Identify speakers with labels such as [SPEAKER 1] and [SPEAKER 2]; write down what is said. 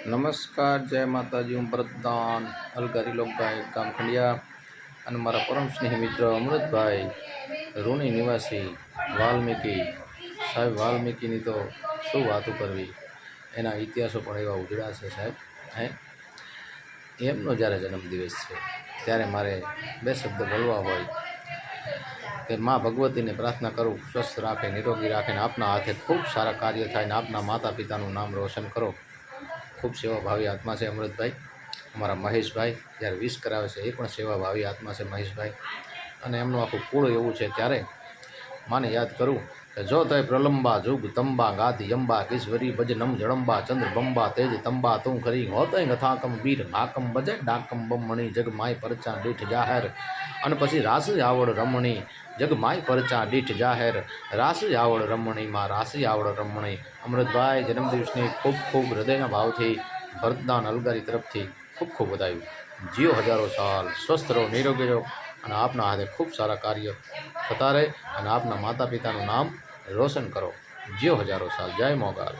[SPEAKER 1] નમસ્કાર, જય માતાજી. હું પ્રધાન અલગારી લોકભાઈ ગામ ખંડિયા અને મારા પરમ સ્નેહી મિત્ર અમૃતભાઈ રૂણી નિવાસી વાલ્મીકી સાહેબ. વાલ્મીકીની તો શું વાતો કરવી, એના ઇતિહાસો પણ એવા ઉજળા છે સાહેબ. એમનો જ્યારે જન્મદિવસ છે ત્યારે મારે બે શબ્દ બોલવા હોય કે મા ભગવતીને પ્રાર્થના કરું, સ્વસ્થ રાખે, નિરોગી રાખે ને આપના હાથે ખૂબ સારા કાર્ય થાય ને આપના માતા પિતાનું નામ રોશન કરો. ખૂબ સેવાભાવી આત્મા છે અમૃતભાઈ. અમારા મહેશભાઈ જ્યારે વિશ કરાવે છે એ પણ સેવાભાવી આત્મા છે મહેશભાઈ. અને એમનું આખું કુળ એવું છે ત્યારે માને યાદ કરું કે જો તય પ્રલંબા જુગ તંબા ગાધી અંબા કિશ્વરી ભજ નમ જડંબા ચંદ્ર બંબા તેજ તંબા તું ખરી હોતય ગથાકમ વીર હાકમ બજે ડાકમ બમણી જગ માય પરચા દીઠ જાહેર. અને પછી રાસ આવડ રમણી જગ માય પરચા દીઠ જાહેર. રાસ આવડ રમણી માં રાસી આવડ રમણી. અમૃતભાઈ જન્મદિવસની ખૂબ ખૂબ હૃદયના ભાવથી ભરતદાન અલગારી તરફથી ખૂબ ખૂબ વધાવ્યું. જીઓ હજારો સાલ, સ્વસ્થ રહો, નિરોગી રહો અને આપના હાથે ખૂબ સારા કાર્ય થતા રહે અને આપના માતા પિતાનું નામ રોશન કરો. જીઓ હજારો સાલ. જય મોગલ.